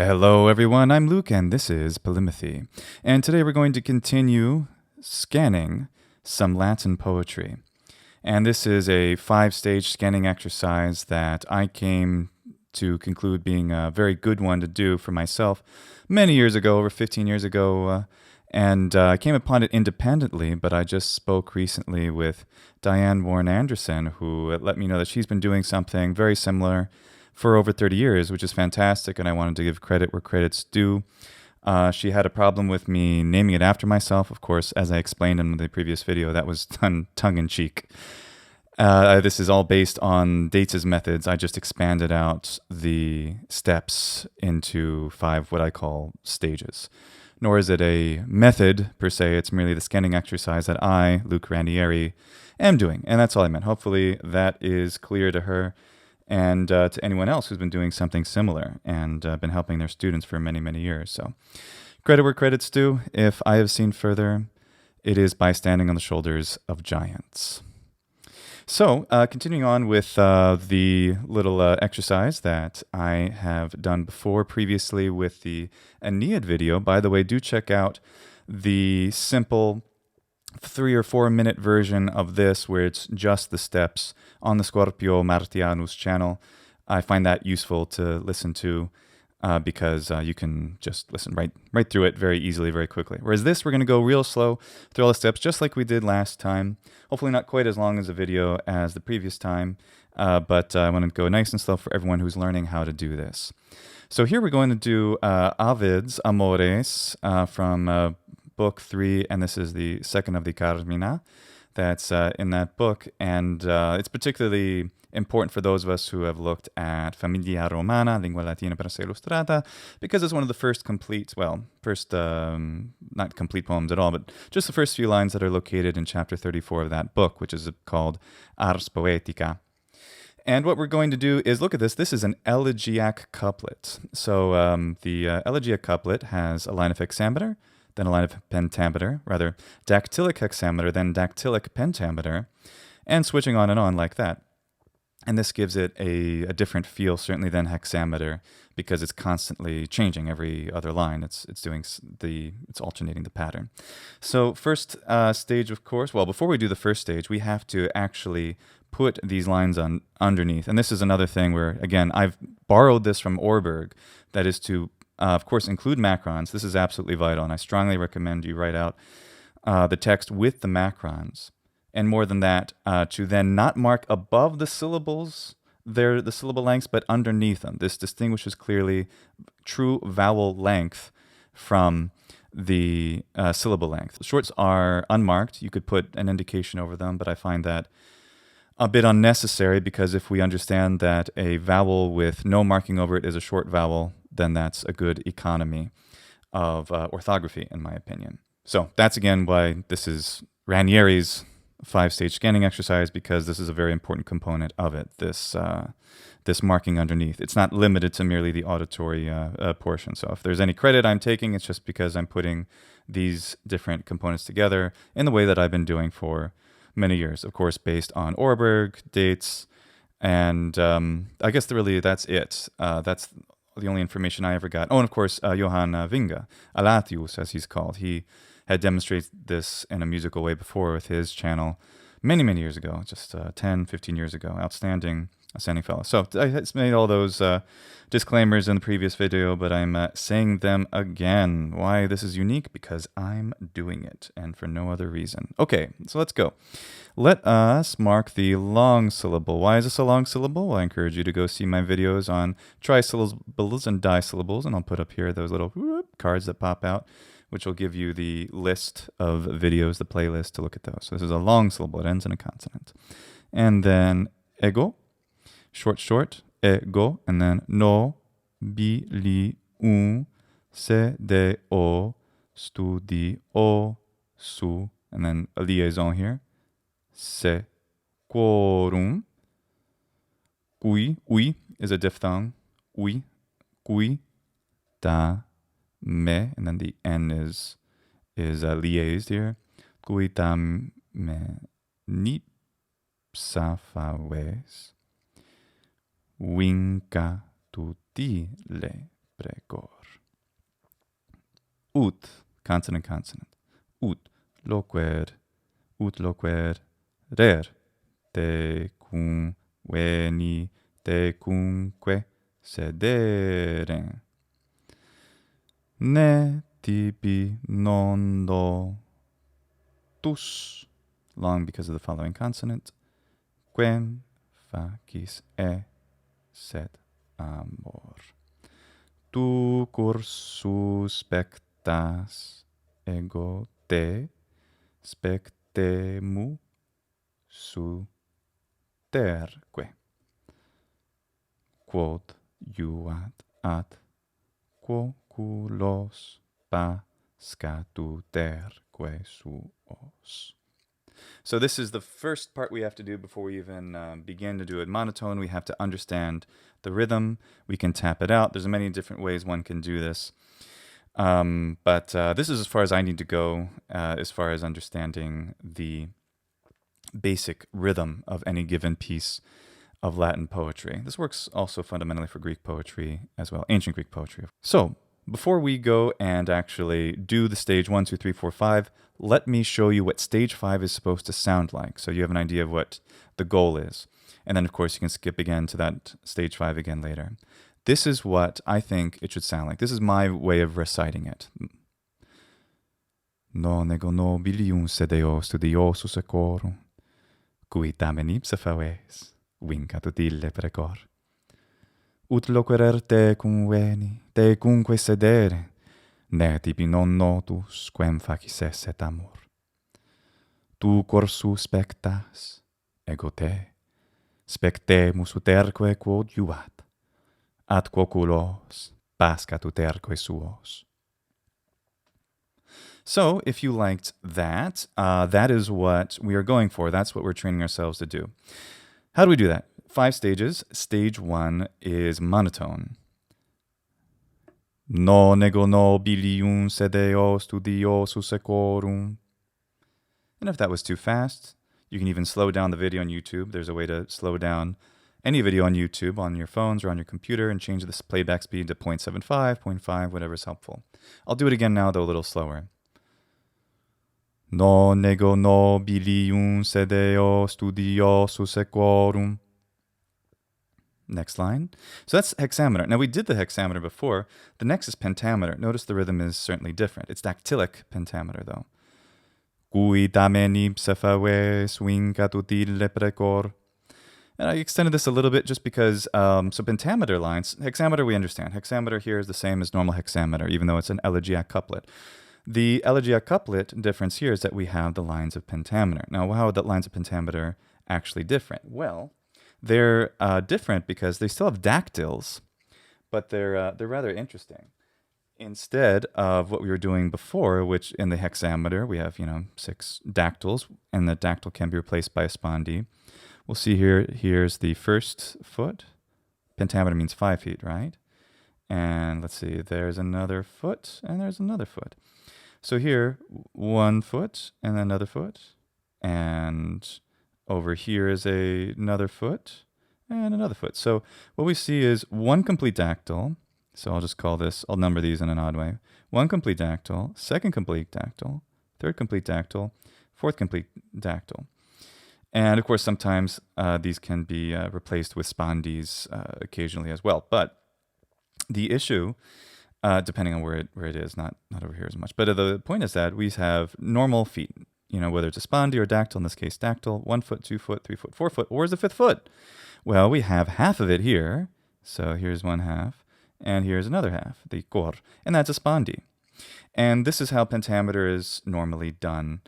Hello everyone, I'm Luke and this is Polymathy. And today we're going to continue scanning some Latin poetry. And this is a 5-stage scanning exercise that I came to conclude being a very good one to do for myself many years ago, over 15 years ago. I came upon it independently, but I just spoke recently with Diane Warren Anderson, who let me know that she's been doing something very similar for over 30 years, which is fantastic, and I wanted to give credit where credit's due. She had a problem with me naming it after myself. Of course, as I explained in the previous video, that was done tongue-in-cheek. This is all based on Dates' methods. I just expanded out the steps into 5 what I call stages. Nor is it a method, per se. It's merely the scanning exercise that I, Luke Ranieri, am doing. And that's all I meant. Hopefully that is clear to her and to anyone else who's been doing something similar and been helping their students for many, many years. So credit where credit's due. If I have seen further, it is by standing on the shoulders of giants. So continuing on with the little exercise that I have done before previously with the Aeneid video. By the way, do check out the simple 3 or 4 minute version of this where it's just the steps on the Scorpio Martianus channel. I find that useful to listen to because you can just listen right through it very easily, very quickly. Whereas this, we're going to go real slow through all the steps, just like we did last time. Hopefully not quite as long as the video as the previous time, but I want to go nice and slow for everyone who's learning how to do this. So here we're going to do Ovid's Amores from Book 3, and this is the second of the Carmina that's in that book. And it's particularly important for those of us who have looked at Famiglia Romana, Lingua Latina per se illustrata, because it's one of the first complete, not complete poems at all, but just the first few lines that are located in chapter 34 of that book, which is called Ars Poetica. And what we're going to do is look at this. This is an elegiac couplet. So the elegiac couplet has a line of hexameter, then a line of pentameter, rather dactylic hexameter, then dactylic pentameter, and switching on and on like that. And this gives it a different feel, certainly, than hexameter, because it's constantly changing every other line. It's alternating the pattern. So first stage, of course. Well, before we do the first stage, we have to actually put these lines on underneath. And this is another thing where, again, I've borrowed this from Orberg. That is to, of course, include macrons. This is absolutely vital, and I strongly recommend you write out the text with the macrons. And more than that, to then not mark above the syllables, the syllable lengths, but underneath them. This distinguishes clearly true vowel length from the syllable length. The shorts are unmarked. You could put an indication over them, but I find that a bit unnecessary, because if we understand that a vowel with no marking over it is a short vowel, then that's a good economy of orthography, in my opinion. So that's, again, why this is Ranieri's 5-stage scanning exercise, because this is a very important component of it, this marking underneath. It's not limited to merely the auditory portion. So if there's any credit I'm taking, it's just because I'm putting these different components together in the way that I've been doing for many years, of course, based on Orberg, dates, and I guess that's it. That's the only information I ever got. Oh, and of course, Johann Vinga, Alatius, as he's called. He had demonstrated this in a musical way before with his channel many, many years ago, just 10, 15 years ago. Outstanding fellow. So I made all those disclaimers in the previous video, but I'm saying them again. Why this is unique? Because I'm doing it, and for no other reason. Okay, so let's go. Let us mark the long syllable. Why is this a long syllable? Well, I encourage you to go see my videos on trisyllables and disyllables, and I'll put up here those little cards that pop out, which will give you the list of videos, the playlist, to look at those. So this is a long syllable. It ends in a consonant. And then ego, short, ego, and then no, bi, li, un, se, de, o, studi, o, su, and then a liaison here, se, quorum, ui is a diphthong, ui, cui, da, me, and then the N is liaised here. Cuitam me nipsafaves winca tutile pregor. Ut, consonant, consonant. Ut loquer, rer. Tecum, veni, tecumque, sedere. Ne tibi non do tus, long because of the following consonant. Quem facis sed amor. Tu cursus spectas, ego te spectemu suterque. Quod juat ad quoculos pascatuterque suos. So this is the first part we have to do before we even begin to do a monotone. We have to understand the rhythm. We can tap it out. There's many different ways one can do this. But this is as far as I need to go as far as understanding the basic rhythm of any given piece of Latin poetry. This works also fundamentally for Greek poetry as well, ancient Greek poetry. So before we go and actually do the stage 1, 2, 3, 4, 5, let me show you what stage 5 is supposed to sound like, so you have an idea of what the goal is. And then, of course, you can skip again to that stage 5 again later. This is what I think it should sound like. This is my way of reciting it. Non ego nobilium sedeo studiosus ecorum, cui tamen ipsa faves, vincat ille precor. Ut loquerer tecum veni, tecumque sedere, ne tibi non notus, quem facis esset amor. Tu cursus spectas, ego te, spectemus uterque quod juvat, ad quoculos pascat uterque suos. So, if you liked that, that is what we are going for. That's what we're training ourselves to do. How do we do that? 5 stages. Stage 1 is monotone. Non ego nobilium sedeo studiosus ecorum. And if that was too fast, you can even slow down the video on YouTube. There's a way to slow down any video on YouTube on your phones or on your computer and change the playback speed to 0.75, 0.5, whatever's helpful. I'll do it again now, though a little slower. Non ego nobilium sedeo studiosus ecorum. Next line. So that's hexameter. Now we did the hexameter before. The next is pentameter. Notice the rhythm is certainly different. It's dactylic pentameter though. Cui tamen ipsa faves vincat ille precor. And I extended this a little bit just because, so pentameter lines, hexameter we understand. Hexameter here is the same as normal hexameter, even though it's an elegiac couplet. The elegiac couplet difference here is that we have the lines of pentameter. Now, how are the lines of pentameter actually different? Well, they're different because they still have dactyls, but they're rather interesting. Instead of what we were doing before, which in the hexameter we have 6 dactyls, and the dactyl can be replaced by a spondee. We'll see here. Here's the first foot. Pentameter means 5 feet, right? And let's see. There's another foot, and there's another foot. So here, 1 foot and another foot, and over here is another foot and another foot. So what we see is 1 complete dactyl. So I'll just call this, I'll number these in an odd way. 1 complete dactyl, 2nd complete dactyl, 3rd complete dactyl, 4th complete dactyl. And of course, sometimes these can be replaced with spondees occasionally as well. But the issue, depending on where it is, not over here as much. But the point is that we have normal feet, whether it's a spondee or dactyl, in this case dactyl, 1 foot, 2 foot, 3 foot, 4 foot. Where's the 5th foot? Well, we have half of it here. So here's 1 half, and here's another half, the cor, and that's a spondee. And this is how pentameter is normally done.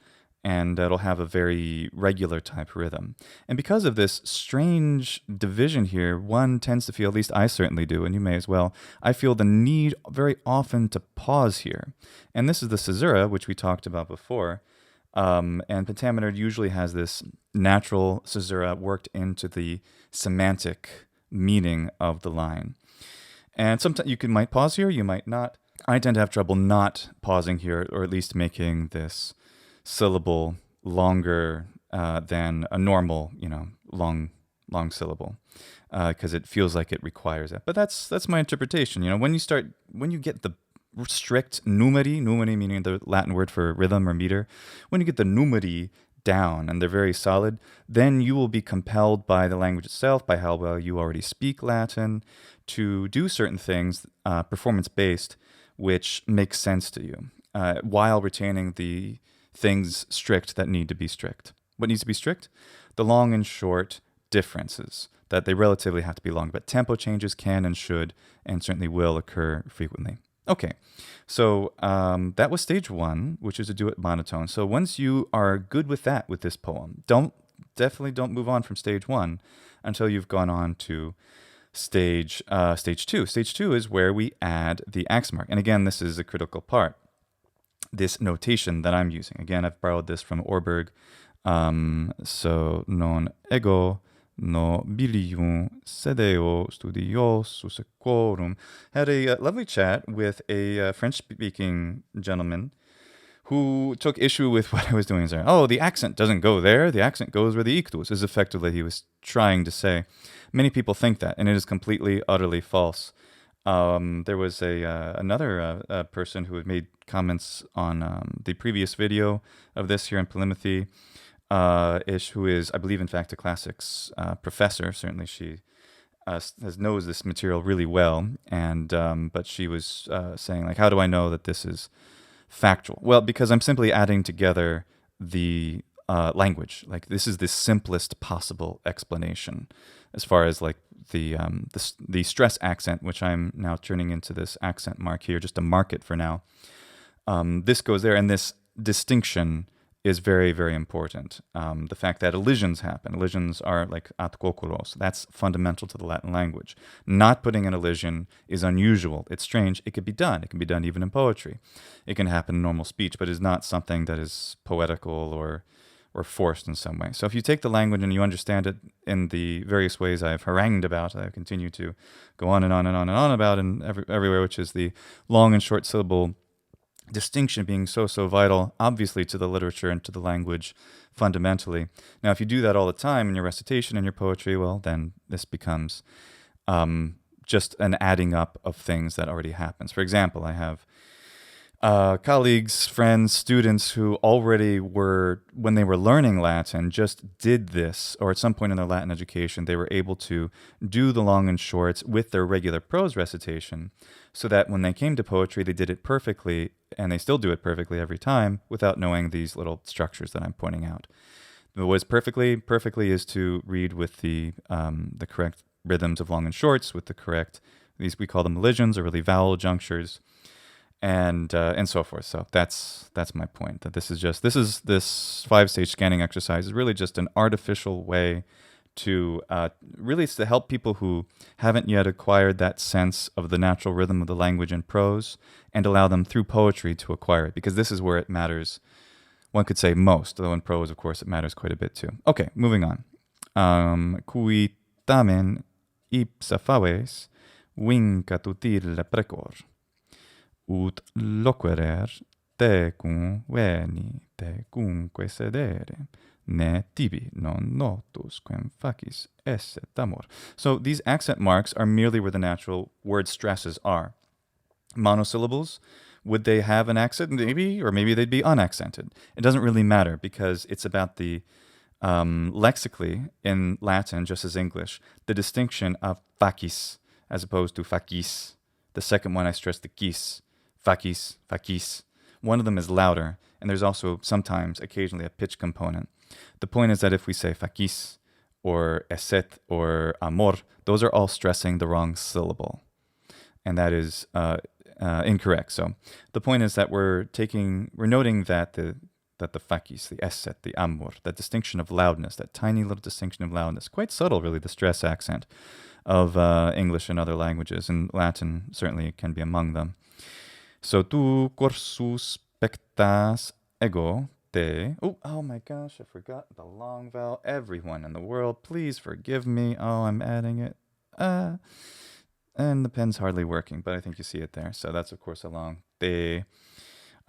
And it'll have a very regular type rhythm. And because of this strange division here, one tends to feel, at least I certainly do, and you may as well, I feel the need very often to pause here. And this is the caesura, which we talked about before. And pentameter usually has this natural caesura worked into the semantic meaning of the line. And sometimes you might pause here, you might not. I tend to have trouble not pausing here, or at least making this syllable longer than a normal, long syllable, because it feels like it requires it. But that's my interpretation. When you get the strict numeri, numeri meaning the Latin word for rhythm or meter, when you get the numeri down and they're very solid, then you will be compelled by the language itself, by how well you already speak Latin, to do certain things, performance-based, which makes sense to you, while retaining the things strict that need to be strict. What needs to be strict? The long and short differences, that they relatively have to be long, but tempo changes can and should and certainly will occur frequently. Okay, so that was stage one, which is to do it monotone. So once you are good with that with this poem, definitely don't move on from stage one until you've gone on to stage two. Stage two is where we add the accent mark. And again, this is a critical part. This notation that I'm using. Again, I've borrowed this from Orberg. So non ego nobilium sedeo studiosus quorum. Had a lovely chat with a French-speaking gentleman who took issue with what I was doing. There, oh, the accent doesn't go there. The accent goes where the ictus is effectively he was trying to say. Many people think that, and it is completely, utterly false. There was another person who had made comments on the previous video of this here in Polymathy, who is, I believe, in fact, a classics professor. Certainly, she knows this material really well, and but she was saying, like, how do I know that this is factual? Well, because I'm simply adding together the language. Like, this is the simplest possible explanation as far as like the stress accent, which I'm now turning into this accent mark here, just to mark it for now. This goes there, and this distinction is very, very important. The fact that elisions happen. Elisions are like at kokulos. That's fundamental to the Latin language. Not putting an elision is unusual. It's strange. It could be done. It can be done even in poetry. It can happen in normal speech, but is not something that is poetical or forced in some way. So if you take the language and you understand it in the various ways I've harangued about, I continue to go on and on and on and on about and everywhere, which is the long and short syllable distinction being so vital, obviously, to the literature and to the language fundamentally. Now, if you do that all the time in your recitation and your poetry, well, then this becomes just an adding up of things that already happens. For example, I have colleagues, friends, students who already were, when they were learning Latin, just did this, or at some point in their Latin education, they were able to do the long and shorts with their regular prose recitation, so that when they came to poetry, they did it perfectly, and they still do it perfectly every time without knowing these little structures that I'm pointing out. What is perfectly is to read with the correct rhythms of long and shorts, with the correct, these we call them elisions, or really vowel junctures, and so forth. So that's my point. That this 5-stage scanning exercise is really just an artificial way to really to help people who haven't yet acquired that sense of the natural rhythm of the language in prose, and allow them through poetry to acquire it, because this is where it matters. One could say most, though in prose, of course, it matters quite a bit too. Okay, moving on. Qui tamen ipsa faves vincatutille precor. Ut loquerer tecum veni tecumque sedere, ne tibi non notus quem facis esse amor. So these accent marks are merely where the natural word stresses are. Monosyllables, would they have an accent? Maybe, or maybe they'd be unaccented. It doesn't really matter, because it's about the lexically in Latin, just as English, the distinction of facis as opposed to facis. The second one I stress the quis. Facis, facis. One of them is louder, and there's also sometimes, occasionally, a pitch component. The point is that if we say facis, or esset, or amor, those are all stressing the wrong syllable, and that is incorrect. So the point is that we're noting that the facis, the esset, the amor, that distinction of loudness, that tiny little distinction of loudness, quite subtle, really, the stress accent of English and other languages, and Latin certainly can be among them. So tu cursus pectas ego te. Oh my gosh, I forgot the long vowel. Everyone in the world, please forgive me. Oh, I'm adding it. And the pen's hardly working, but I think you see it there. So that's, of course, a long te.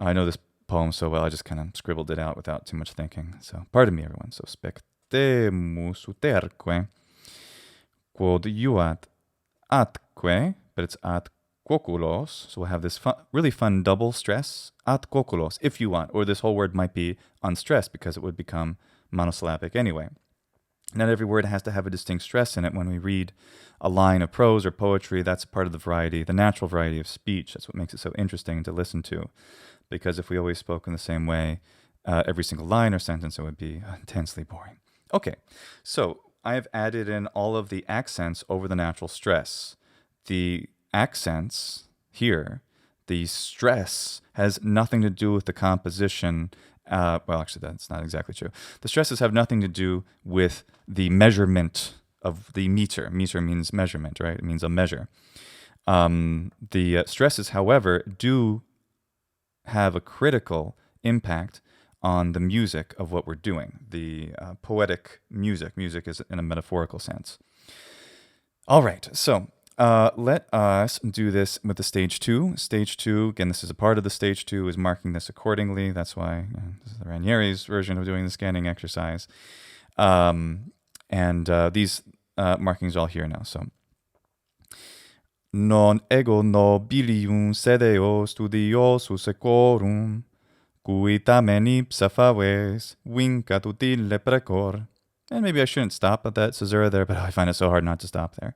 I know this poem so well, I just kind of scribbled it out without too much thinking. So pardon me, everyone. So spectemus uterque quod iuat atque, but it's atque kokulos. So we'll have this really fun double stress, at kokulos, if you want. Or this whole word might be unstressed because it would become monosyllabic anyway. Not every word has to have a distinct stress in it. When we read a line of prose or poetry, that's part of the variety, the natural variety of speech. That's what makes it so interesting to listen to. Because if we always spoke in the same way, every single line or sentence, it would be intensely boring. Okay, so I have added in all of the accents over the natural stress. The accents here, the stress has nothing to do with the composition. Well, actually, that's not exactly true. The stresses have nothing to do with the measurement of the meter. Meter means measurement, right? It means a measure. The stresses, however, do have a critical impact on the music of what we're doing, the poetic music. Music is in a metaphorical sense. All right, so let us do this with the stage 2. Stage 2, again, this is a part of the stage 2, is marking this accordingly. That's why this is the Ranieri's version of doing the scanning exercise. These markings are all here now. So, non ego nobilium sedeo studiosus equorum, cui tamen ipsa faves vincat utile precor. And maybe I shouldn't stop at that caesura there, but I find it so hard not to stop there.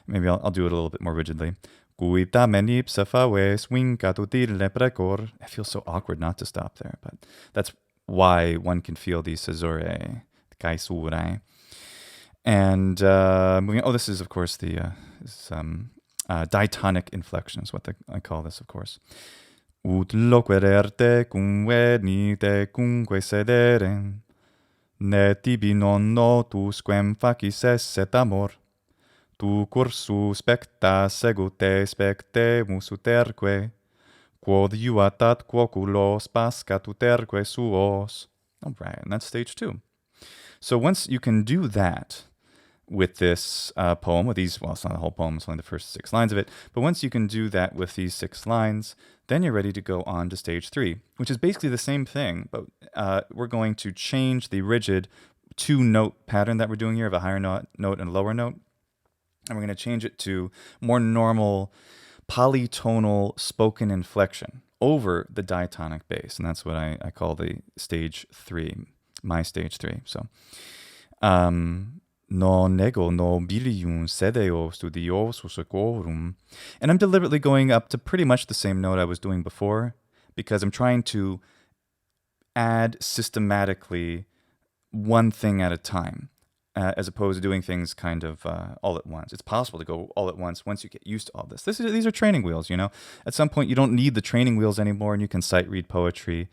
Maybe I'll do it a little bit more rigidly. Cui tamen ipsa faves vincat utile precor. It feels so awkward not to stop there, but that's why one can feel these caesurae, caesurae. And moving on, this is, of course, the ditonic inflection is what I call this, of course. Ut loquererte cum venite cumque sedere, ne tibi non notus quem facis esset amor, tu cursu specta segute spectemus uterque, quod iuatat quoculos pascat uterque suos. All right, and that's stage 2. So once you can do that with this poem, with these, well, it's not the whole poem, it's only the first 6 lines of it, but once you can do that with these 6 lines, then you're ready to go on to stage 3, which is basically the same thing, but we're going to change the rigid 2-note pattern that we're doing here of a higher note and a lower note, and we're going to change it to more normal polytonal spoken inflection over the ditonic bass, and that's what I call the stage 3, my stage 3. So, non ego nobilium sedeo studiosus equorum. And I'm deliberately going up to pretty much the same note I was doing before because I'm trying to add systematically one thing at a time as opposed to doing things kind of all at once. It's possible to go all at once you get used to all this. These are training wheels, you know. At some point, you don't need the training wheels anymore and you can sight read poetry.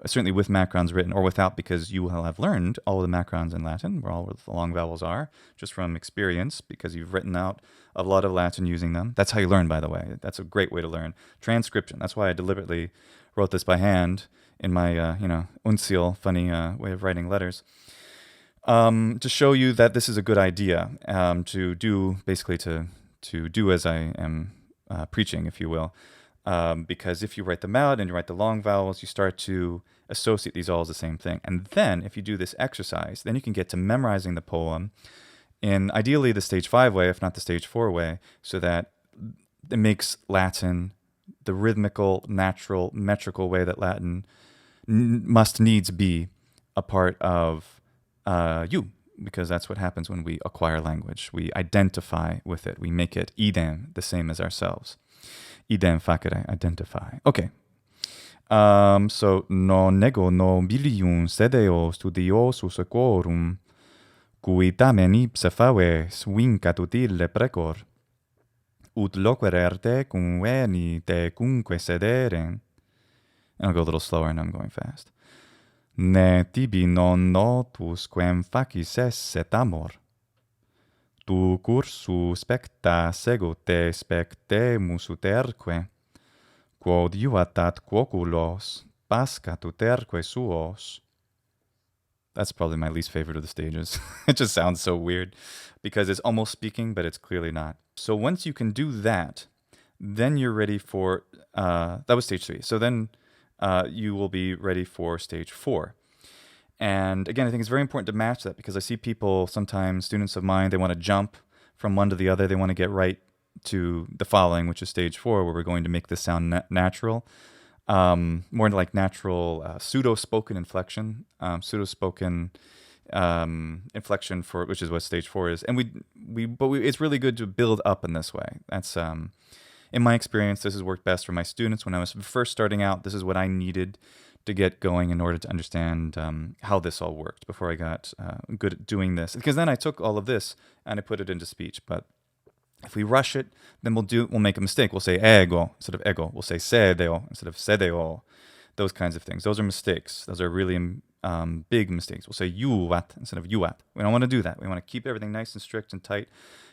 Certainly with macrons written or without, because you will have learned all of the macrons in Latin, where all the long vowels are, just from experience, because you've written out a lot of Latin using them. That's how you learn, by the way. That's a great way to learn. Transcription. That's why I deliberately wrote this by hand in my, uncial, funny way of writing letters, to show you that this is a good idea, to do, basically to do as I am preaching, if you will. Because if you write them out and you write the long vowels, you start to associate these all as the same thing. And then if you do this exercise, then you can get to memorizing the poem in ideally the stage 5 way, if not the stage 4 way, so that it makes Latin the rhythmical, natural, metrical way that Latin must needs be a part of you, because that's what happens when we acquire language. We identify with it. We make it idem, the same as ourselves. Idem facere, identify. Okay. So, non ego nobilium sedeo studiosus equorum, cui tamen ipsa faves vincat utile precor, ut loquererte cum venite cumque sedere. And I'll go a little slower, and I'm going fast. Ne tibi non notus quem facis esset amor, tu cursu specta segute spectemus uterque, quod iuatat quoculos pascat uterque suos. That's probably my least favorite of the stages. It just sounds so weird because it's almost speaking, but it's clearly not. So once you can do that, then you're ready for, that was stage 3. So then you will be ready for stage 4. And again, I think it's very important to match that because I see people sometimes, students of mine, they want to jump from one to the other. They want to get right to the following, which is stage 4, where we're going to make this sound natural, more like natural pseudo-spoken inflection, pseudo-spoken inflection for which is what stage 4 is. And it's really good to build up in this way. That's in my experience, this has worked best for my students. When I was first starting out, this is what I needed to get going in order to understand how this all worked before I got good at doing this. Because then I took all of this and I put it into speech. But if we rush it, then we'll make a mistake. We'll say ego instead of ego. We'll say sedeo instead of sedeo. Those kinds of things. Those are mistakes. Those are really big mistakes. We'll say juvat instead of juat. We don't want to do that. We want to keep everything nice and strict and tight.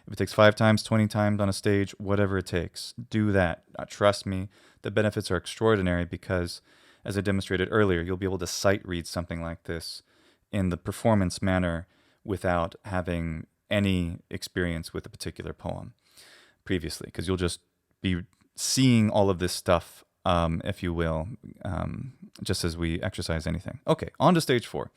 If it takes 5 times, 20 times on a stage, whatever it takes, do that. Trust me, the benefits are extraordinary because, as I demonstrated earlier, you'll be able to sight read something like this in the performance manner without having any experience with a particular poem previously, because you'll just be seeing all of this stuff, if you will, just as we exercise anything. Okay, on to stage 4.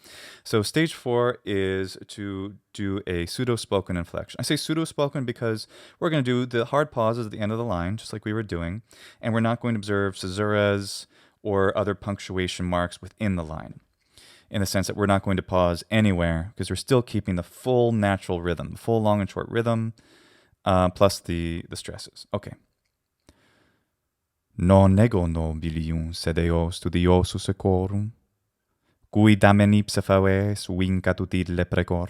So stage 4 is to do a pseudo-spoken inflection. I say pseudo-spoken because we're going to do the hard pauses at the end of the line, just like we were doing, and we're not going to observe caesuras or other punctuation marks within the line, in the sense that we're not going to pause anywhere because we're still keeping the full natural rhythm, the full long and short rhythm, plus the stresses. Okay. Non ego nobilium sedeo studiosus ecorum, cui tamen ipsa faves vincatur ille precor,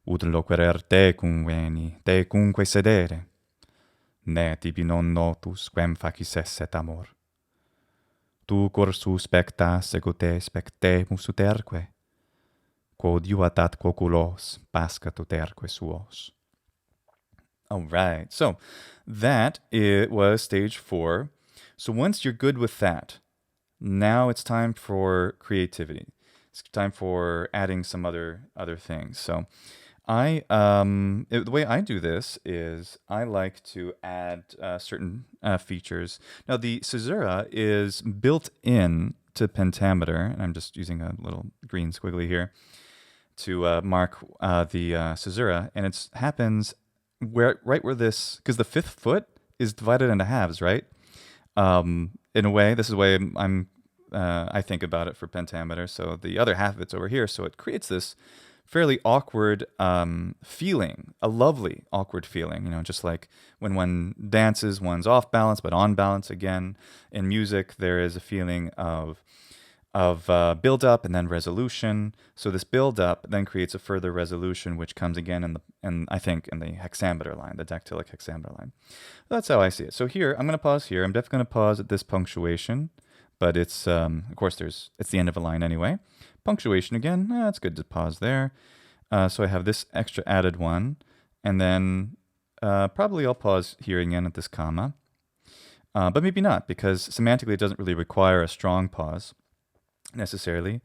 ut loquerer tecunque sedere, ne tibi non notus quem facis esset amor. Tu cursus spectas ego te spectemus uterque, quod iuatat quoculos pascat uterque suos. All right, so that it was stage 4. So once you're good with that, now it's time for creativity. It's time for adding some other things. So the way I do this is I like to add certain features. Now the caesura is built in to pentameter, and I'm just using a little green squiggly here to mark the caesura, and it happens right where this, because the 5th foot is divided into halves, right? In a way, this is the way I think about it for pentameter. So the other half of it's over here, so it creates this fairly awkward feeling, a lovely awkward feeling, just like when one dances, one's off balance, but on balance again. In music, there is a feeling of build up and then resolution. So this build up then creates a further resolution, which comes again I think in the hexameter line, the dactylic hexameter line. That's how I see it. So here, I'm going to pause here. I'm definitely going to pause at this punctuation, but it's, of course, it's the end of a line anyway. Punctuation again, it's good to pause there. So I have this extra added one, and then probably I'll pause here again at this comma, but maybe not, because semantically it doesn't really require a strong pause necessarily.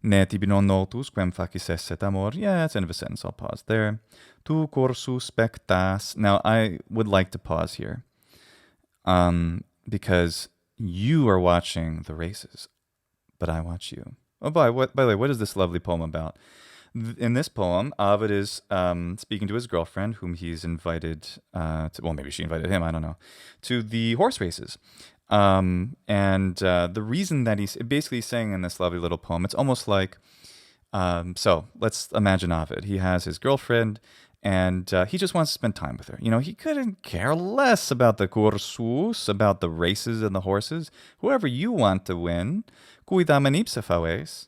Ne tibi non notus quem facis esset amor. Yeah, that's the end of a sentence. I'll pause there. Tu cursus spectas. Now I would like to pause here, because you are watching the races, but I watch you. Oh, by the way, what is this lovely poem about? In this poem, Ovid is speaking to his girlfriend, whom he's invited maybe she invited him, I don't know, to the horse races. And the reason that he's basically saying in this lovely little poem, it's almost like, so let's imagine Ovid. He has his girlfriend, and he just wants to spend time with her. He couldn't care less about the cursus, about the races and the horses. Whoever you want to win, cui tamen ipsa faves,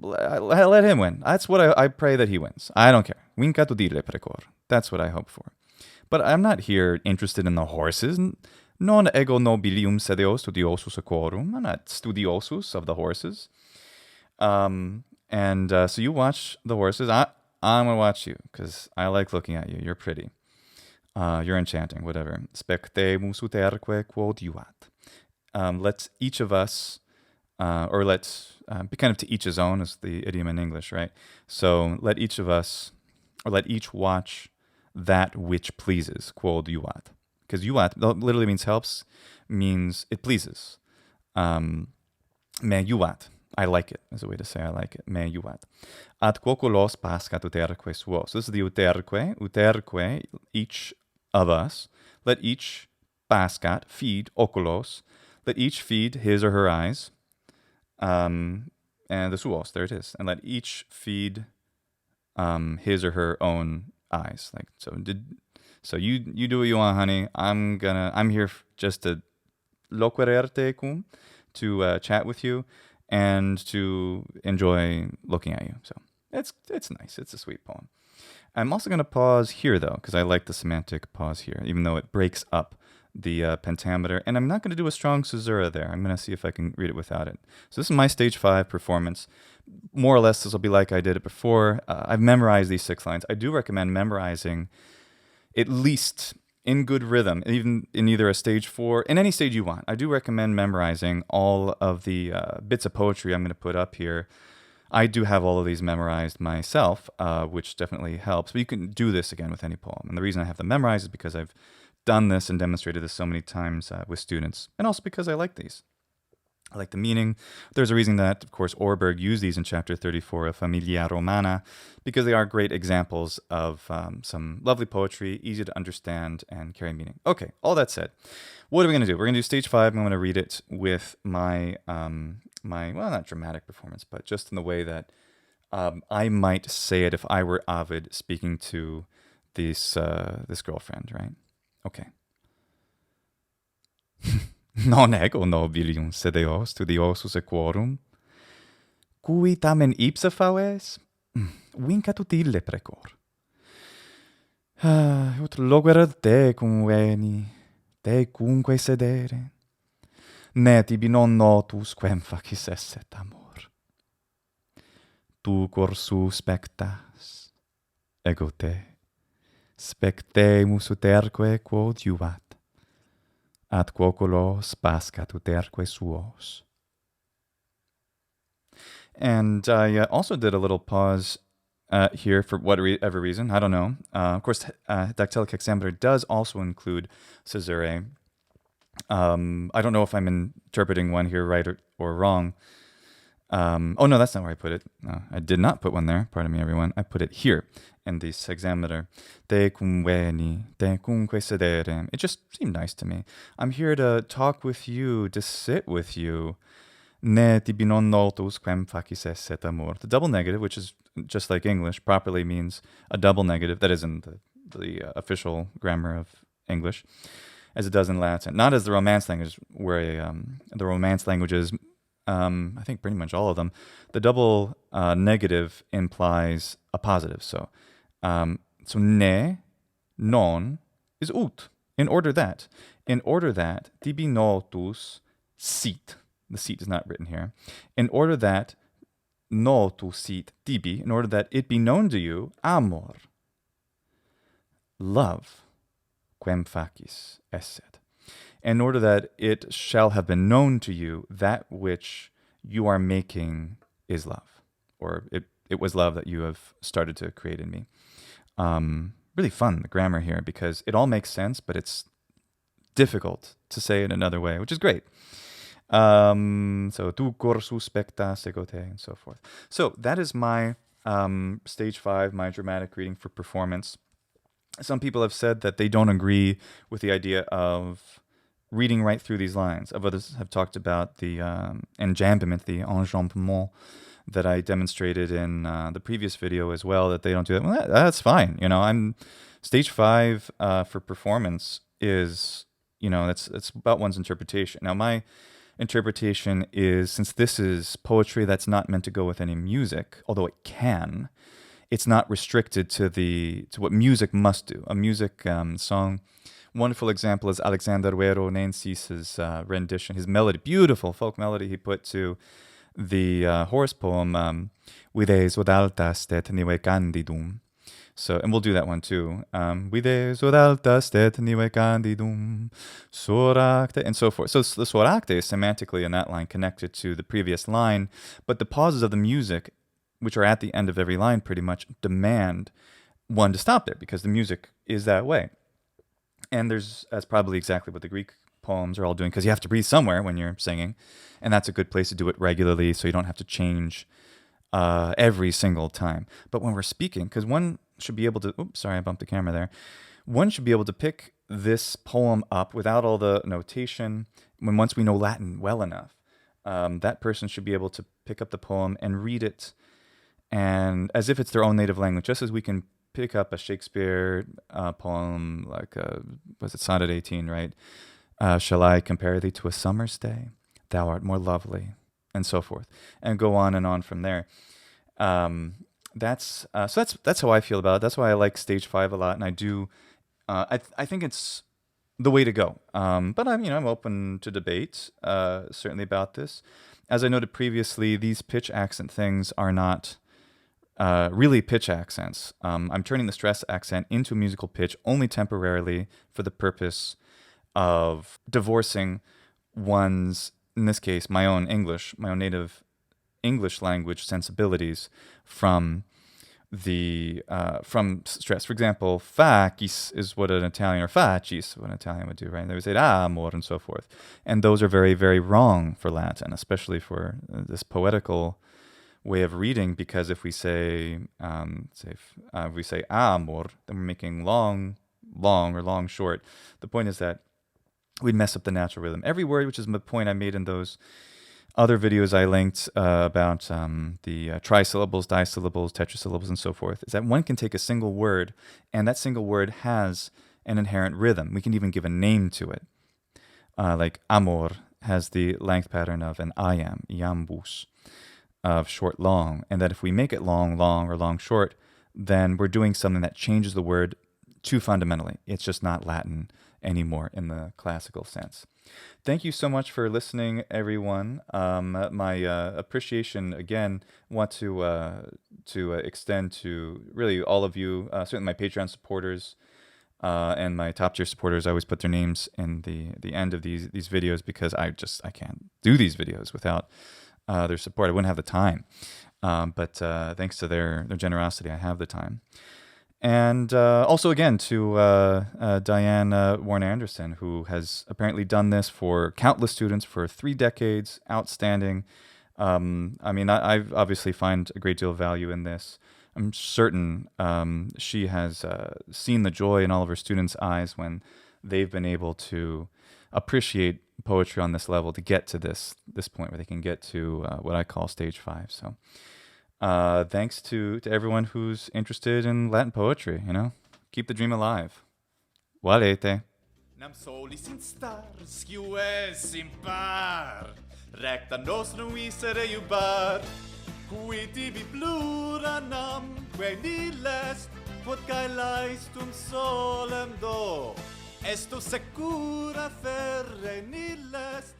let him win. That's what I pray that he wins. I don't care. Vincatur ille precor. That's what I hope for. But I'm not here interested in the horses. Non ego nobilium sedeo studiosus equorum. I'm not studiosus of the horses. So you watch the horses. I'm going to watch you because I like looking at you. You're pretty. You're enchanting, whatever. Spectemus uterque quod iuat. Let's each of us, or let's be kind of to each his own is the idiom in English, right? So let each of us, or let each watch that which pleases, quod iuat. Because iuat literally means helps, means it pleases. Me iuat. I like it, is a way to say I like it. Me iuat. Ad quoculos pascat uterque suos. So this is the uterque. Uterque, each of us, let each pascat, feed, oculos, let each feed his or her eyes, and the suos, there it is, and let each feed his or her own eyes. Like, so you do what you want, honey. I'm here just to loquererte cum, to chat with you and to enjoy looking at you. So it's nice. It's a sweet poem. I'm also going to pause here, though, because I like the semantic pause here, even though it breaks up the pentameter. And I'm not going to do a strong caesura there. I'm going to see if I can read it without it. So this is my stage 5 performance. More or less, this will be like I did it before. I've memorized these 6 lines. I do recommend memorizing at least in good rhythm, even in either a stage 4, in any stage you want. I do recommend memorizing all of the bits of poetry I'm going to put up here. I do have all of these memorized myself, which definitely helps. But you can do this again with any poem. And the reason I have them memorized is because I've done this and demonstrated this so many times with students. And also because I like these. I like the meaning. There's a reason that, of course, Orberg used these in chapter 34 of Familia Romana, because they are great examples of some lovely poetry, easy to understand, and carry meaning. Okay, all that said, what are we going to do? We're going to do stage 5. I'm going to read it with my, well, not dramatic performance, but just in the way that I might say it if I were Ovid speaking to this girlfriend, right? Okay. Non ego nobilium sedeos studiosus equorum, cui tamen ipsa faves, vincat ille precor. Ut loquerat te cum veni, te cumque sedere, ne tibi non notus quem facis esset amor. Tu corsu spectas, ego te, spectemus uterque quod juvat, ad quoculos pascat uterque suos. And I also did a little pause here for whatever reason. I don't know. Of course, dactylic hexameter does also include caesurae. I don't know if I'm interpreting one here right or wrong. Oh, no, that's not where I put it. No, I did not put one there. Pardon me, everyone. I put it here in this hexameter. Te cum veni, te cumque sedere. It just seemed nice to me. I'm here to talk with you, to sit with you. Ne tibi non notus quem facis esset amor. The double negative, which is just like English, properly means a double negative. That is in the official grammar of English, as it does in Latin. Not as the Romance language, where the Romance languages, I think pretty much all of them, the double negative implies a positive. So ne, non is ut. In order that tibi notus sit. The sit is not written here. In order that notus sit tibi, in order that it be known to you, amor, love, quem facis esset. In order that it shall have been known to you, that which you are making is love, or it was love that you have started to create in me. Really fun, the grammar here, because it all makes sense, but it's difficult to say it another way, which is great. So tu corsu spectas ego te, and so forth. So that is my stage 5, my dramatic reading for performance. Some people have said that they don't agree with the idea of reading right through these lines. Others have talked about the enjambment, the enjambement that I demonstrated in the previous video as well, that they don't do that. Well, that's fine. I'm stage 5 for performance is, it's about one's interpretation. Now, my interpretation is, since this is poetry that's not meant to go with any music, although it can, it's not restricted to what music must do. A music song. Wonderful example is Alexander Wero Nancy's rendition, his melody, beautiful folk melody he put to the Horace poem, Vides od altas te nive candidum. So, and we'll do that one too. Vides od altas te nive candidum, soracte, and so forth. So the soracte is semantically in that line connected to the previous line, but the pauses of the music, which are at the end of every line pretty much, demand one to stop there, because the music is that way. And that's probably exactly what the Greek poems are all doing, because you have to breathe somewhere when you're singing, and that's a good place to do it regularly, so you don't have to change every single time. But when we're speaking, because one should be able to, oops, sorry, I bumped the camera there. one should be able to pick this poem up without all the notation. Once we know Latin well enough, that person should be able to pick up the poem and read it, and as if it's their own native language, just as we can pick up a Shakespeare poem like was it Sonnet 18, right? Shall I compare thee to a summer's day? Thou art more lovely, and so forth, and go on and on from there. That's how I feel about it. That's why I like stage 5 a lot, and I do. I think it's the way to go. But I'm open to debate certainly about this. As I noted previously, these pitch accent things are not really pitch accents. I'm turning the stress accent into a musical pitch only temporarily for the purpose of divorcing one's, in this case, my own native English language sensibilities from from stress. For example, facis is what an Italian, or facis, what an Italian would do, right? They would say amor and so forth. And those are very, very wrong for Latin, especially for this poetical way of reading, because if we say, if we say amor, then we're making long, or long, short. The point is that we'd mess up the natural rhythm. Every word, which is the point I made in those other videos I linked about the trisyllables, disyllables, tetrasyllables, and so forth, is that one can take a single word, and that single word has an inherent rhythm. We can even give a name to it. Like amor has the length pattern of an iam, iambus, of short, long, and that if we make it long, or long, short, then we're doing something that changes the word too fundamentally. It's just not Latin anymore in the classical sense. Thank you so much for listening, everyone. My appreciation, again, want to extend to really all of you, certainly my Patreon supporters and my top tier supporters. I always put their names in the end of these videos, because I can't do these videos without their support. I wouldn't have the time. But thanks to their generosity, I have the time. And also, again, to Diane Warren Anderson, who has apparently done this for countless students for 3 decades. Outstanding. I mean, I obviously find a great deal of value in this. I'm certain she has seen the joy in all of her students' eyes when they've been able to appreciate poetry on this level, to get to this point where they can get to what I call stage 5. So thanks to everyone who's interested in Latin poetry, keep the dream alive. Valete. Nam solis instar, sciues impar, recta nos nuisere iubar, qui tibi plura nam, que nilest, quod cae laestum solem do, esto secura ferre nilest,